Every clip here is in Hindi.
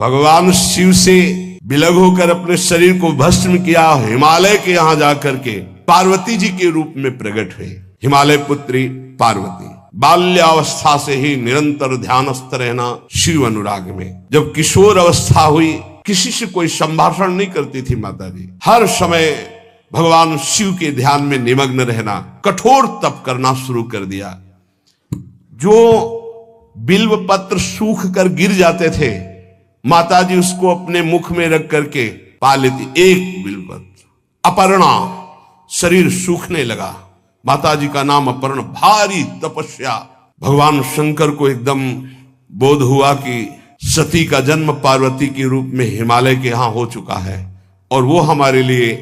भगवान शिव से विलग होकर अपने शरीर को भस्म किया, हिमालय के यहां जाकर के पार्वती जी के रूप में प्रकट हुए। हिमालय पुत्री पार्वती बाल्यावस्था से ही निरंतर ध्यानस्थ रहना शिव अनुराग में। जब किशोर अवस्था हुई, किसी से कोई संभाषण नहीं करती थी माता जी, हर समय भगवान शिव के ध्यान में निमग्न रहना, कठोर तप करना शुरू कर दिया। जो बिल्व पत्र सूख कर गिर जाते थे, माता जी उसको अपने मुख में रख करके पा लेती। एक बिल्व पत्र, अपर्णा, शरीर सूखने लगा। माता जी का नाम अपर्णा। भारी तपस्या। भगवान शंकर को एकदम बोध हुआ कि सती का जन्म पार्वती के रूप में हिमालय के यहां हो चुका है और वो हमारे लिए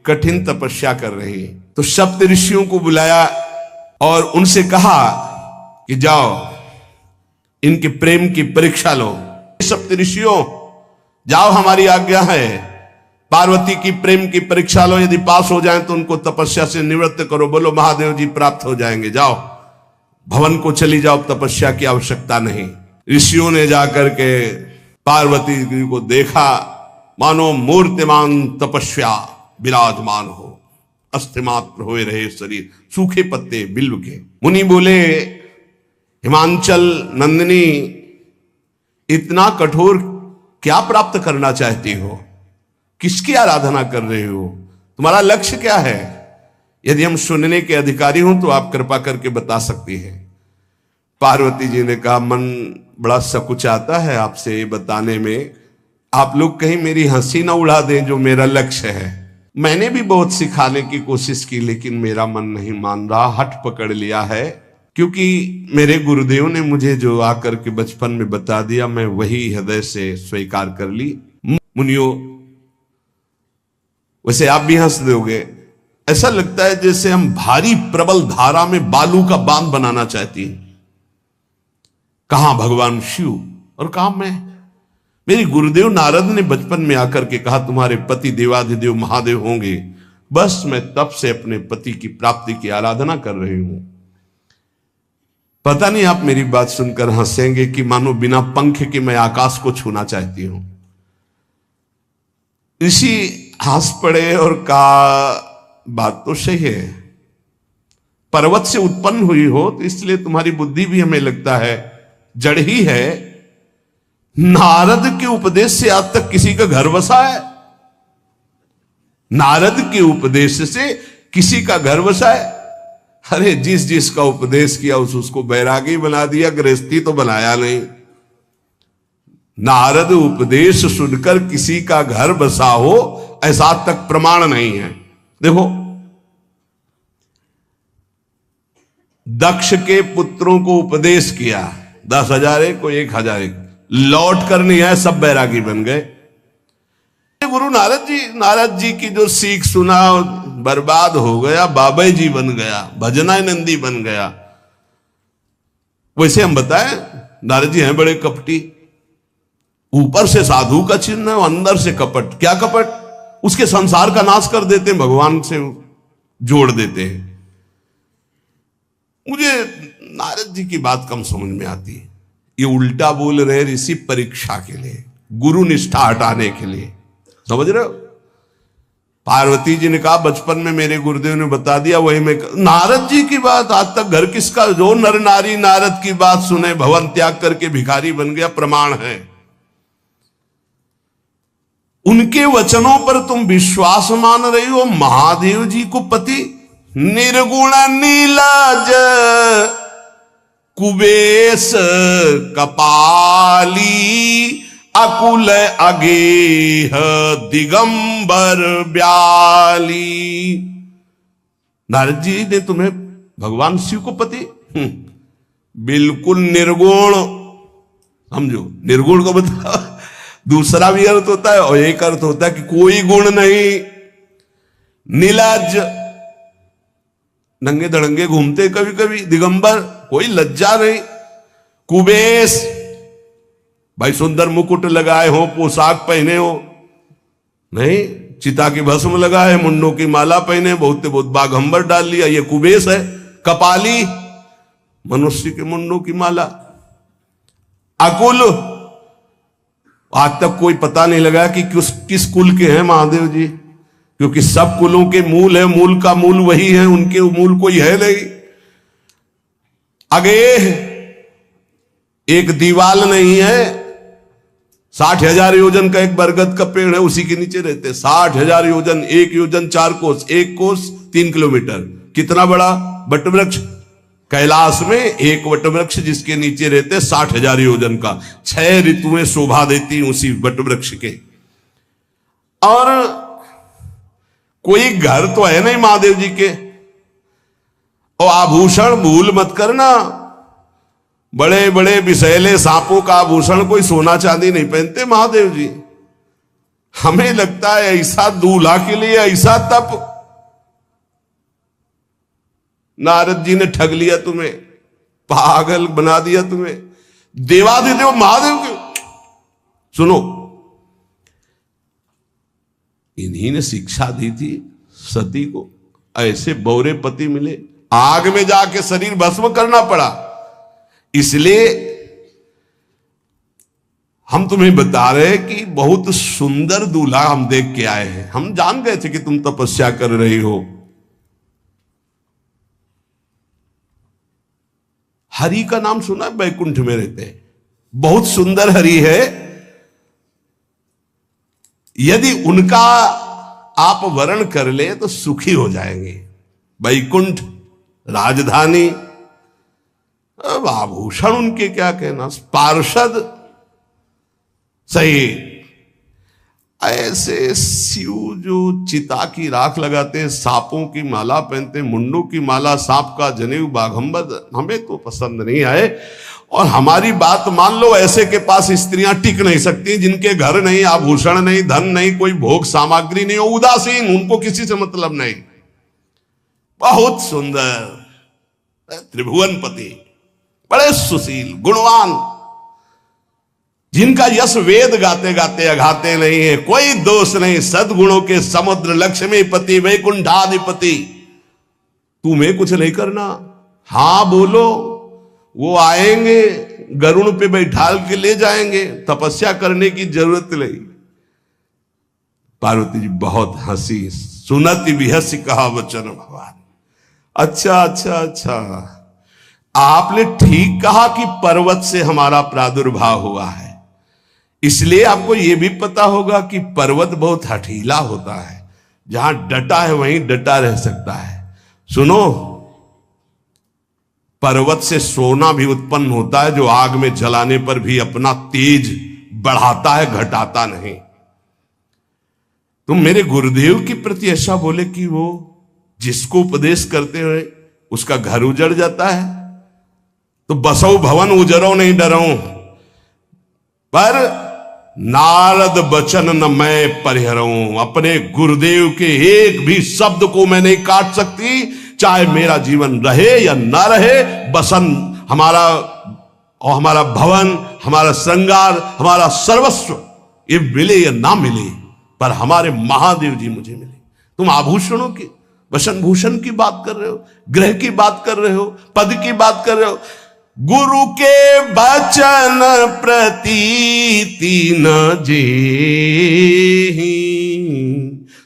कठिन तपस्या कर रही है। तो सप्त ऋषियों को बुलाया और उनसे कहा कि जाओ इनके प्रेम की परीक्षा लो। सप्त ऋषियों, जाओ, हमारी आज्ञा है, पार्वती की प्रेम की परीक्षा लो। यदि पास हो जाएं तो उनको तपस्या से निवृत्त करो। बोलो महादेव जी प्राप्त हो जाएंगे। जाओ भवन को चली जाओ, तपस्या की आवश्यकता नहीं। ऋषियों ने जाकर के पार्वती जी को देखा, मानो मूर्तिमान तपस्या विराजमान हो, अस्थिमात्र हुए रहे शरीर, सूखे पत्ते बिल्व के। मुनि बोले, हिमांचल नंदिनी, इतना कठोर क्या प्राप्त करना चाहती हो? किसकी आराधना कर रहे हो? तुम्हारा लक्ष्य क्या है? यदि हम सुनने के अधिकारी हों तो आप कृपा करके बता सकती हैं। पार्वती जी ने कहा, मन बड़ा सकुचाता है आपसे ये बताने में। आप लोग कहीं मेरी हंसी ना उड़ा दें जो मेरा लक्ष्य है। मैंने भी बहुत सिखाने की कोशिश की, लेकिन मेरा मन नहीं मान रहा, हठ पकड़ लिया है। क्योंकि मेरे गुरुदेव ने मुझे जो आकर के बचपन में बता दिया, मैं वही हृदय से स्वीकार कर ली। मुनियों, वैसे आप भी हंस दोगे, ऐसा लगता है जैसे हम भारी प्रबल धारा में बालू का बांध बनाना चाहती हैं। कहां भगवान शिव और कहां मैं? मेरे गुरुदेव नारद ने बचपन में आकर के कहा, तुम्हारे पति देवाधिदेव महादेव होंगे। बस मैं तब से अपने पति की प्राप्ति की आराधना कर रही हूं। पता नहीं आप मेरी बात सुनकर हंसेंगे कि मानो बिना पंख के मैं आकाश को छूना चाहती हूं। ऋषि हंस पड़े और कहा, बात तो सही है, पर्वत से उत्पन्न हुई हो तो इसलिए तुम्हारी बुद्धि भी हमें लगता है जड़ ही है। नारद के उपदेश से आज तक किसी का घर बसा है? नारद के उपदेश से किसी का घर बसा है? अरे जिस जिसका उपदेश किया उसको बैरागी बना दिया, गृहस्थी तो बनाया नहीं। नारद उपदेश सुनकर किसी का घर बसा हो ऐसा तक प्रमाण नहीं है। देखो, दक्ष के पुत्रों को उपदेश किया, 10,000 एक को 1,000 एक, लौट कर नहीं आए, सब बैरागी बन गए। गुरु नारद जी की जो सीख सुना बर्बाद हो गया, बाबा जी बन गया, भजनानंदी बन गया। वैसे हम बताएं, नारद जी हैं बड़े कपटी, ऊपर से साधु का चिन्ह, अंदर से कपट। क्या कपट? उसके संसार का नाश कर देते हैं, भगवान से जोड़ देते हैं। मुझे नारद जी की बात कम समझ में आती है। ये उल्टा बोल रहे ऋषि परीक्षा के लिए, गुरु निष्ठा हटाने के लिए, समझ रहे हो? पार्वती जी ने कहा, बचपन में मेरे गुरुदेव ने बता दिया, वही मैं। नारद जी की बात आज तक घर किसका? जो नर नारी नारद की बात सुने भवन त्याग करके भिखारी बन गया, प्रमाण है। उनके वचनों पर तुम विश्वास मान रही हो? महादेव जी को पति, निर्गुण नीलाज कुबेश कपाली, अकुल अगेह दिगंबर ब्याली। नारद जी ने तुम्हें भगवान शिव को पति, बिल्कुल निर्गुण समझो। निर्गुण को बता, दूसरा भी अर्थ होता है और एक अर्थ होता है कि कोई गुण नहीं। नीलाज, नंगे धड़ंगे घूमते कभी कभी। दिगंबर, कोई लज्जा नहीं। कुबेश, भाई सुंदर मुकुट लगाए हो, पोशाक पहने हो, नहीं, चिता की भस्म लगाए, मुंडों की माला पहने, बहुत बाघंबर डाल लिया, ये कुबेश है। कपाली, मनुष्य के मुंडों की माला। अकुल, आज तक कोई पता नहीं लगा कि किस कुल के हैं महादेव जी, क्योंकि सब कुलों के मूल है, मूल का मूल वही है, उनके मूल कोई है नहीं। आगे एक दीवाल नहीं है, 60,000 योजन का एक बरगद का पेड़ है, उसी के नीचे रहते 60,000 योजन, 1 योजन 4 कोस, 1 कोस 3 किलोमीटर। कितना बड़ा वटवृक्ष कैलाश में, एक वटवृक्ष जिसके नीचे रहते 60,000 योजन का, 6 ऋतुएं शोभा देती उसी वटवृक्ष के। और कोई घर तो है नहीं महादेव जी के। और आभूषण भूल मत करना, बड़े बड़े विषैले सांपों का आभूषण कोई सोना चांदी नहीं पहनते महादेव जी। हमें लगता है ऐसा दूल्हा के लिए ऐसा तप, नारद जी ने ठग लिया तुम्हें, पागल बना दिया तुम्हें। देवाधिदेव महादेव के सुनो, इन्हीं ने शिक्षा दी थी सती को, ऐसे बौरे पति मिले, आग में जाके शरीर भस्म करना पड़ा। इसलिए हम तुम्हें बता रहे हैं कि बहुत सुंदर दूल्हा हम देख के आए हैं। हम जान गए थे कि तुम तपस्या कर रही हो। हरि का नाम सुना है, बैकुंठ में रहते हैं, बहुत सुंदर हरि है। यदि उनका आप वर्ण कर ले तो सुखी हो जाएंगे। बैकुंठ राजधानी, अब आभूषण उनके क्या कहना, पार्षद सही। ऐसे शिव जो चिता की राख लगाते हैं, सांपों की माला पहनते हैं, मुंडों की माला, सांप का जनेऊ, बाघंबर, हमें तो पसंद नहीं आए। और हमारी बात मान लो, ऐसे के पास स्त्रियां टिक नहीं सकती जिनके घर नहीं, आभूषण नहीं, धन नहीं, कोई भोग सामग्री नहीं, उदासीन, उनको किसी से मतलब नहीं। बहुत सुंदर त्रिभुवनपति, बड़े सुशील गुणवान, जिनका यश वेद गाते गाते अघाते नहीं है, कोई दोष नहीं, सद्गुणों के समुद्र, लक्ष्मीपति, वैकुंठाधिपति। तुम्हें कुछ नहीं करना, हां बोलो, वो आएंगे, गरुड़ पे बैठाल के ले जाएंगे, तपस्या करने की जरूरत नहीं। पार्वती जी बहुत हंसी, सुनति बिहसी कहा वचन भगवान। अच्छा अच्छा अच्छा, आपने ठीक कहा कि पर्वत से हमारा प्रादुर्भाव हुआ है, इसलिए आपको यह भी पता होगा कि पर्वत बहुत हठीला होता है, जहां डटा है वहीं डटा रह सकता है। सुनो, पर्वत से सोना भी उत्पन्न होता है, जो आग में जलाने पर भी अपना तेज बढ़ाता है, घटाता नहीं। तुम मेरे गुरुदेव के प्रति ऐसा बोले कि वो जिसको उपदेश करते हुए उसका घर उजड़ जाता है, तो बसौ भवन उजरो नहीं डरो। पर नारद बचन न मैं परिहरऊं, अपने गुरुदेव के एक भी शब्द को मैं नहीं काट सकती, चाहे मेरा जीवन रहे या ना रहे। बसन हमारा और हमारा भवन, हमारा श्रृंगार, हमारा सर्वस्व, ये मिले या ना मिले, पर हमारे महादेव जी मुझे मिले। तुम आभूषणों की, वसन भूषण की बात कर रहे हो, ग्रह की बात कर रहे हो, पद की बात कर रहे हो। गुरु के बचन प्रतीति न जेहि,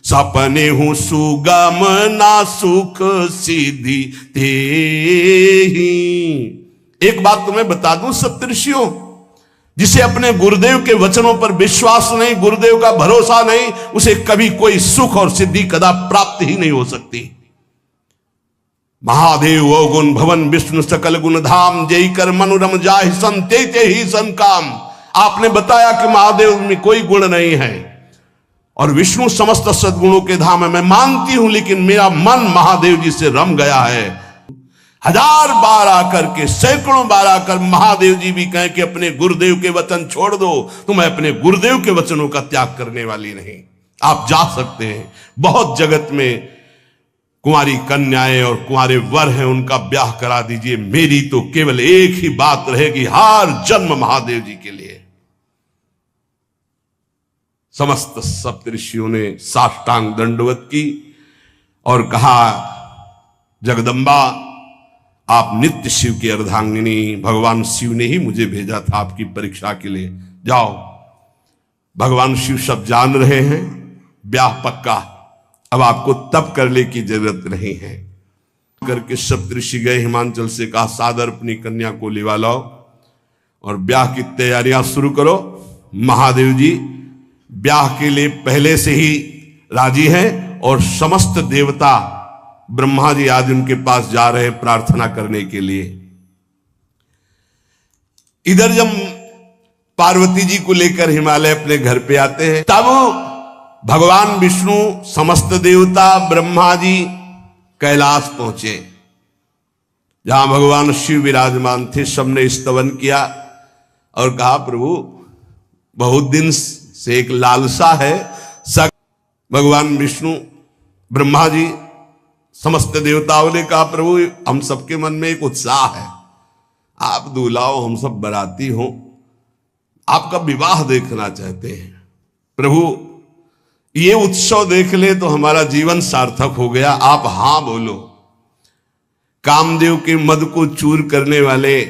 सपने हूं सुगम ना सुख सिद्धि तेहि। एक बात तुम्हें बता दूं सप्तऋषियों, जिसे अपने गुरुदेव के वचनों पर विश्वास नहीं, गुरुदेव का भरोसा नहीं, उसे कभी कोई सुख और सिद्धि कदा प्राप्त ही नहीं हो सकती। महादेव ओ गुण भवन विष्णु सकल गुण धाम, जय कर मनोरम जाहि संते ही सन काम। आपने बताया कि महादेव में कोई गुण नहीं है और विष्णु समस्त सद्गुणों के धाम है, मैं मानती हूं, लेकिन मेरा मन महादेव जी से रम गया है। 1000 बार आकर के, सैकड़ों बार आकर महादेव जी भी कहें कि अपने गुरुदेव के वचन छोड़ दो, तो मैं अपने गुरुदेव के वचनों का त्याग करने वाली नहीं। आप जा सकते हैं, बहुत जगत में कुंवारी कन्याएं और कुंवारे वर हैं, उनका ब्याह करा दीजिए। मेरी तो केवल एक ही बात रहेगी, हर जन्म महादेव जी के लिए। समस्त सप्तऋषियों ने साष्टांग दंडवत की और कहा, जगदम्बा आप नित्य शिव की अर्धांगिनी, भगवान शिव ने ही मुझे भेजा था आपकी परीक्षा के लिए। जाओ भगवान शिव सब जान रहे हैं, ब्याह पक्का, अब आपको तप करने की जरूरत नहीं है। करके सप्तऋषि गए हिमांचल से, कहा सादर अपनी कन्या को लिवा लाओ और ब्याह की तैयारियां शुरू करो। महादेव जी ब्याह के लिए पहले से ही राजी हैं और समस्त देवता ब्रह्मा जी आदि उनके पास जा रहे हैं प्रार्थना करने के लिए। इधर जब पार्वती जी को लेकर हिमालय अपने घर पे आते हैं, तब भगवान विष्णु, समस्त देवता, ब्रह्मा जी कैलाश पहुंचे, जहां भगवान शिव विराजमान थे। सबने स्तवन किया और कहा प्रभु बहुत दिन से एक लालसा है। भगवान विष्णु, ब्रह्मा जी, समस्त देवताओं ने कहा प्रभु हम सबके मन में एक उत्साह है, आप दूल्हा हो, हम सब बराती हो, आपका विवाह देखना चाहते हैं। प्रभु ये उत्सव देख ले तो हमारा जीवन सार्थक हो गया, आप हां बोलो। कामदेव के मद को चूर करने वाले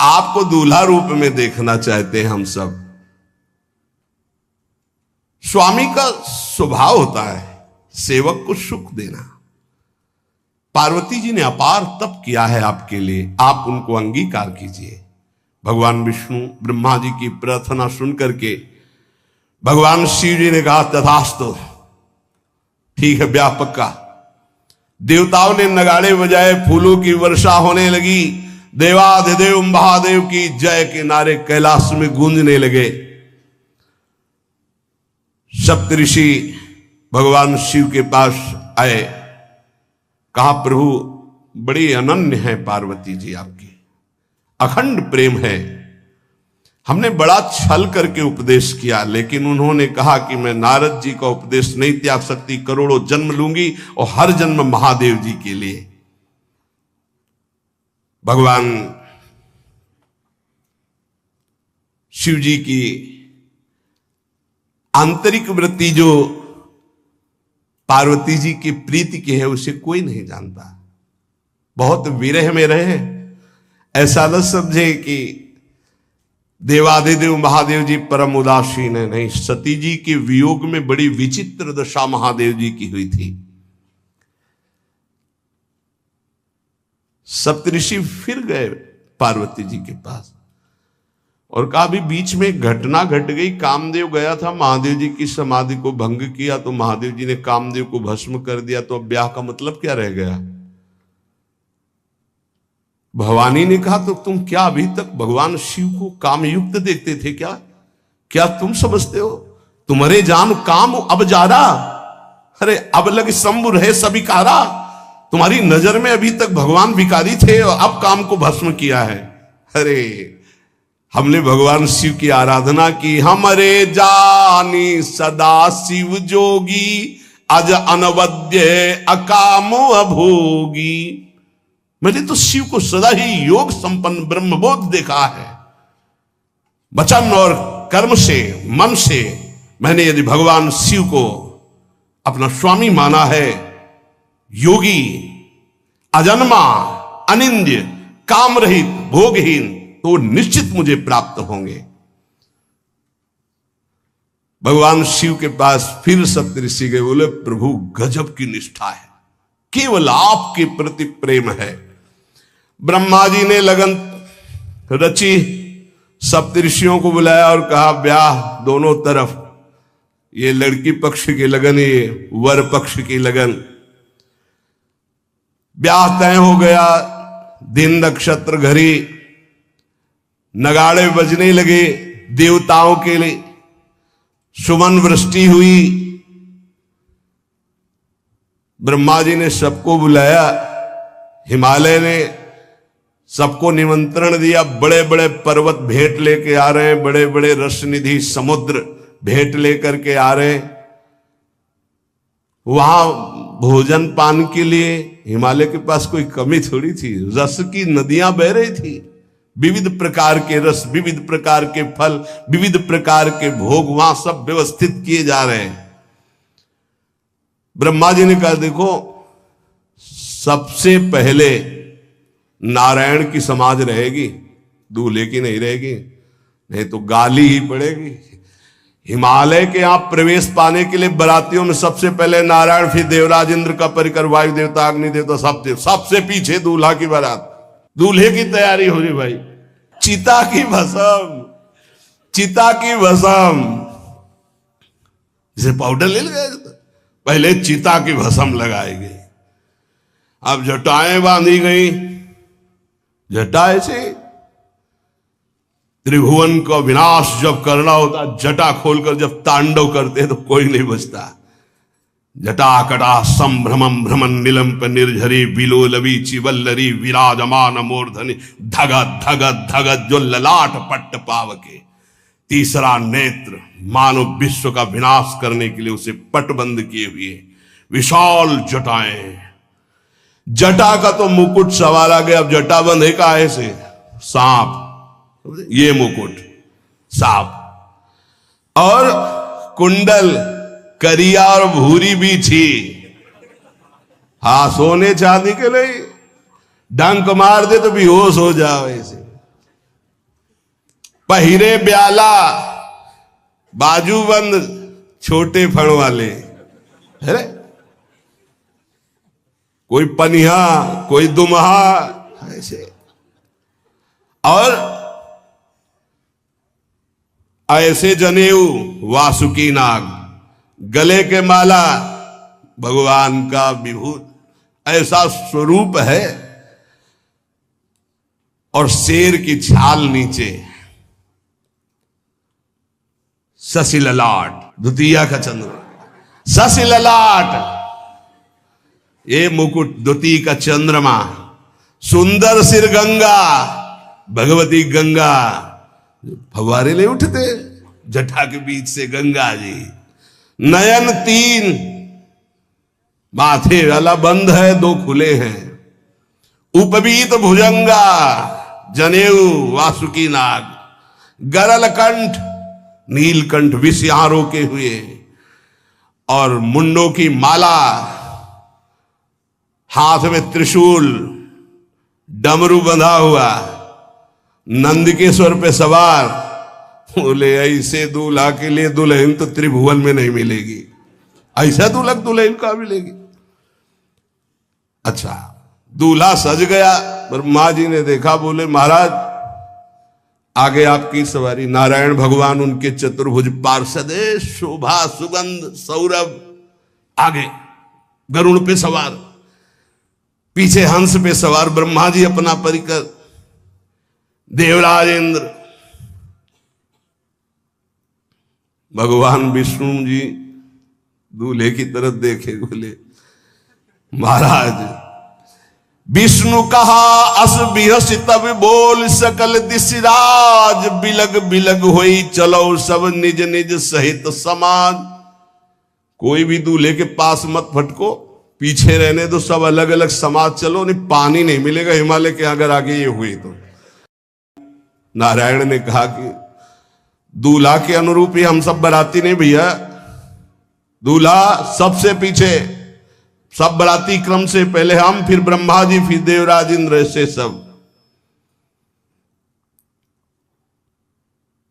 आपको दूल्हा रूप में देखना चाहते हैं हम सब। स्वामी का स्वभाव होता है सेवक को सुख देना। पार्वती जी ने अपार तप किया है आपके लिए, आप उनको अंगीकार कीजिए। भगवान विष्णु, ब्रह्मा जी की प्रार्थना सुन करके भगवान शिव जी ने कहा तथास्तु, ठीक है ब्याह पक्का। देवताओं ने नगाड़े बजाए, फूलों की वर्षा होने लगी, देवाधिदेव महादेव की जय के नारे कैलाश में गूंजने लगे। सप्तऋषि भगवान शिव के पास आए, कहा प्रभु बड़ी अनन्य है पार्वती जी आपकी, अखंड प्रेम है। हमने बड़ा छल करके उपदेश किया, लेकिन उन्होंने कहा कि मैं नारद जी का उपदेश नहीं त्याग सकती, करोड़ों जन्म लूंगी और हर जन्म महादेव जी के लिए। भगवान शिव जी की आंतरिक वृत्ति जो पार्वती जी की प्रीति की है उसे कोई नहीं जानता। बहुत विरह में रहे, ऐसा न समझे कि देवाधिदेव महादेव जी परम उदासीन है, नहीं। सती जी के वियोग में बड़ी विचित्र दशा महादेव जी की हुई थी। सप्तऋषि फिर गए पार्वती जी के पास और कहा भी बीच में घटना घट गई, कामदेव गया था महादेव जी की समाधि को भंग किया, तो महादेव जी ने कामदेव को भस्म कर दिया, तो अब ब्याह का मतलब क्या रह गया। भवानी ने कहा तो तुम क्या अभी तक भगवान शिव को कामयुक्त देखते थे क्या? क्या तुम समझते हो तुम्हारे जान काम अब जा रहा? अरे अब लग शंभु रहे सभी कारा। तुम्हारी नजर में अभी तक भगवान भिखारी थे और अब काम को भस्म किया है। अरे हमने भगवान शिव की आराधना की, हमारे जानी सदा शिव जोगी, अज अनवद्य अकामो अभोगी। मैंने तो शिव को सदा ही योग संपन्न ब्रह्मबोध देखा है। वचन और कर्म से, मन से मैंने यदि भगवान शिव को अपना स्वामी माना है, योगी, अजन्मा, अनिंद्य, काम रहित, भोगहीन, तो निश्चित मुझे प्राप्त होंगे। भगवान शिव के पास फिर सप्तऋषि गए, बोले प्रभु गजब की निष्ठा है, केवल आपके प्रति प्रेम है। ब्रह्मा जी ने लगन रची, सप्तऋषियों को बुलाया और कहा ब्याह दोनों तरफ, ये लड़की पक्ष की लगन, ये वर पक्ष की लगन। ब्याह तय हो गया, दिन नक्षत्र घड़ी, नगाड़े बजने लगे, देवताओं के लिए सुमन वृष्टि हुई। ब्रह्मा जी ने सबको बुलाया, हिमालय ने सबको निमंत्रण दिया, बड़े बड़े पर्वत भेंट लेके आ रहे हैं, बड़े बड़े रसनिधि समुद्र भेंट लेकर के आ रहे हैं। वहां भोजन पान के लिए हिमालय के पास कोई कमी थोड़ी थी, रस की नदियां बह रही थी, विविध प्रकार के रस, विविध प्रकार के फल, विविध प्रकार के भोग वहां सब व्यवस्थित किए जा रहे हैं। ब्रह्मा जी ने कहा देखो सबसे पहले नारायण की समाज रहेगी, दूल्हे की नहीं रहेगी, नहीं तो गाली ही पड़ेगी। हिमालय के यहां प्रवेश पाने के लिए बरातियों में सबसे पहले नारायण, फिर देवराज इंद्र का परिकर, वायु देवता, अग्नि देवता, सब देव, सबसे पीछे दूल्हा की बारात, दूल्हे की तैयारी हो रही भाई। चिता की भस्म, चिता की भस्म, जैसे पाउडर ले गए, पहले चिता की भस्म लगाई गई। अब जटाएं बांधी गई, जटा ऐसे त्रिभुवन का विनाश जब करना होता, जटा खोलकर जब तांडव करते तो कोई नहीं बचता। जटाकटा संभ्रमम भ्रमण निलंप निर्झरी बिलोलवी चिवल्लरी विराजमान मूर्धनि धगत धगत धगत जो ललाट पट्ट पावके। तीसरा नेत्र मानव विश्व का विनाश करने के लिए उसे पटबंद किए हुए विशाल जटाएं। जटा का तो मुकुट सवारा गया, अब जटा बंध है का ऐसे सांप, ये मुकुट सांप, और कुंडल करिया और भूरी भी थी। हाँ, सोने चांदी के लिए डंक मार दे तो बेहोश हो जाओ ऐसे। पहिरे ब्याला, बाजूबंद छोटे फण वाले, है कोई पनिहा, कोई दुमहा ऐसे, और ऐसे जनेऊ वासुकी नाग, गले के माला भगवान का विभूत, ऐसा स्वरूप है, और शेर की छाल नीचे, शशि ललाट, द्वितीया का चंद्र, शशि ललाट, ये मुकुट द्वितीय का चंद्रमा, सुंदर सिर गंगा, भगवती गंगा, फवारे ले उठते जटा के बीच से गंगा जी। नयन तीन, माथे वाला बंद है, दो खुले हैं। उपवीत भुजंगा, जनेऊ वासुकी नाग, गरल कंठ, नीलकंठ विष यहां रोके हुए, और मुंडों की माला, हाथ में त्रिशूल, डमरू बंधा हुआ, नंदकेश्वर पे सवार। बोले ऐसे दूल्हा के लिए दुल्हन तो त्रिभुवन में नहीं मिलेगी, ऐसा दूल्हा दुल्हन का मिलेगी। अच्छा, दूल्हा सज गया, ब्रह्मा जी ने देखा, बोले महाराज आगे आपकी सवारी। नारायण भगवान उनके चतुर्भुज पार्षद, शोभा सुगंध सौरभ, आगे गरुड़ पे सवार, पीछे हंस पे सवार ब्रह्मा जी अपना परिकर, देवराज इंद्र, भगवान विष्णु जी दूल्हे की तरफ देखे, बोले महाराज विष्णु कहा अस बिहस तब बोल सकल दिशराज, बिलग बिलग होई चलो सब निज निज सहित समाज। कोई भी दूल्हे के पास मत फटको, पीछे रहने दो, सब अलग अलग समाज चलो, नहीं पानी नहीं मिलेगा हिमालय के अगर आगे ये हुई तो। नारायण ने कहा कि दूल्हा के अनुरूप ही हम सब बराती नहीं भैया, दूल्हा सबसे पीछे, सब बराती क्रम से पहले हम, फिर ब्रह्मा जी, फिर देवराज इंद्र, ऐसे सब।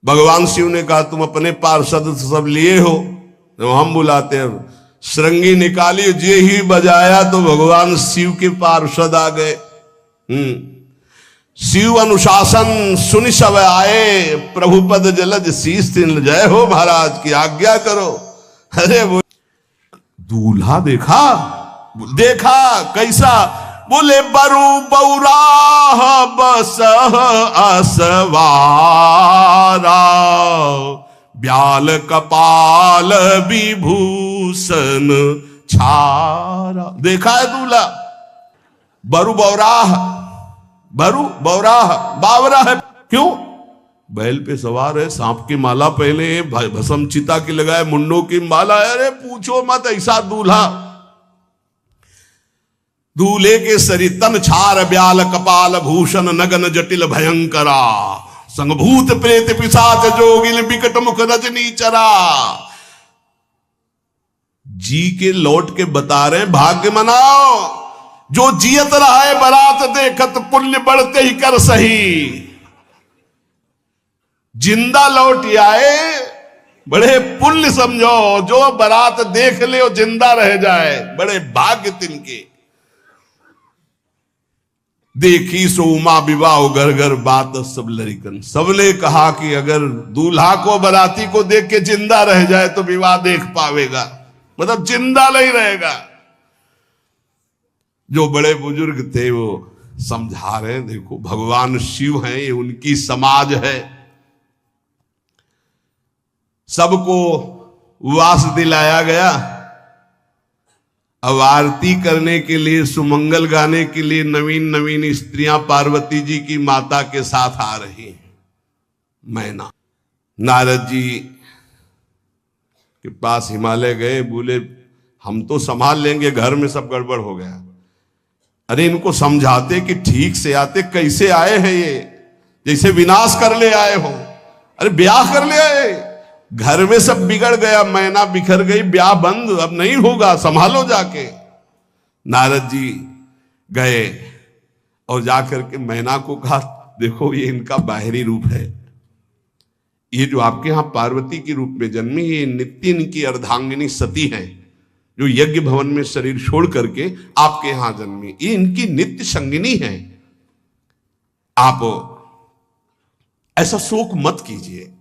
भगवान शिव ने कहा तुम अपने पार्षद सब लिए हो, तो हम बुलाते हैं। श्रृंगी निकाली, जे ही बजाया तो भगवान शिव के पार्षद आ गए। शिव अनुशासन सुनि सब आए, प्रभुपद जलज शीस तिन, जय हो महाराज की आज्ञा करो। अरे वो दूल्हा देखा, देखा कैसा, बोले बरु बौराह बस असवारा, ब्याल कपाल विभूषण छारा। देखा है दूल्हा, बरु बौराह, बरु बौराह, बावरा है, क्यों? बैल पे सवार है, सांप की माला पहले, भस्म चिता की लगाए, मुंडों की माला। अरे पूछो मत, ऐसा दूल्हा। दूल्हे के शरीर तन छार ब्याल कपाल भूषण नगन जटिल भयंकरा, संगभूत प्रेत पिशाच जोगिल बिकट मुख रजनी चरा। जी के लौट के बता रहे, भाग्य मनाओ, जो जियत रहा है बरात देखत, पुण्य बढ़ते ही कर सही। जिंदा लौट आए, बड़े पुण्य समझो, जो बारात देख ले वो जिंदा रह जाए, बड़े भाग्य तिनके। देखी सो उमा विवाह घर घर बात सब लड़िकन। सबने कहा कि अगर दूल्हा को बाराती को देख के जिंदा रह जाए तो विवाह देख पावेगा, मतलब जिंदा नहीं रहेगा। जो बड़े बुजुर्ग थे वो समझा रहे हैं, देखो भगवान शिव हैं, ये उनकी समाज है, सबको वास दिलाया गया। अब आरती करने के लिए, सुमंगल गाने के लिए नवीन नवीन स्त्रियां पार्वती जी की माता के साथ आ रही हैं। मैना नारद जी के पास हिमालय गए, बोले हम तो संभाल लेंगे, घर में सब गड़बड़ हो गया। अरे इनको समझाते कि ठीक से आते, कैसे आए हैं ये, जैसे विनाश कर ले आए हो। अरे ब्याह कर ले आए, घर में सब बिगड़ गया, मैना बिखर गई, ब्याह बंद, अब नहीं होगा, संभालो जाके। नारद जी गए और जाकर के मैना को कहा, देखो ये इनका बाहरी रूप है, ये जो आपके यहां पार्वती के रूप में जन्मी, ये नित्य इनकी अर्धांगिनी सती है, जो यज्ञ भवन में शरीर छोड़ करके आपके यहां जन्मी, ये इनकी नित्य संगिनी है। आप ऐसा शोक मत कीजिए।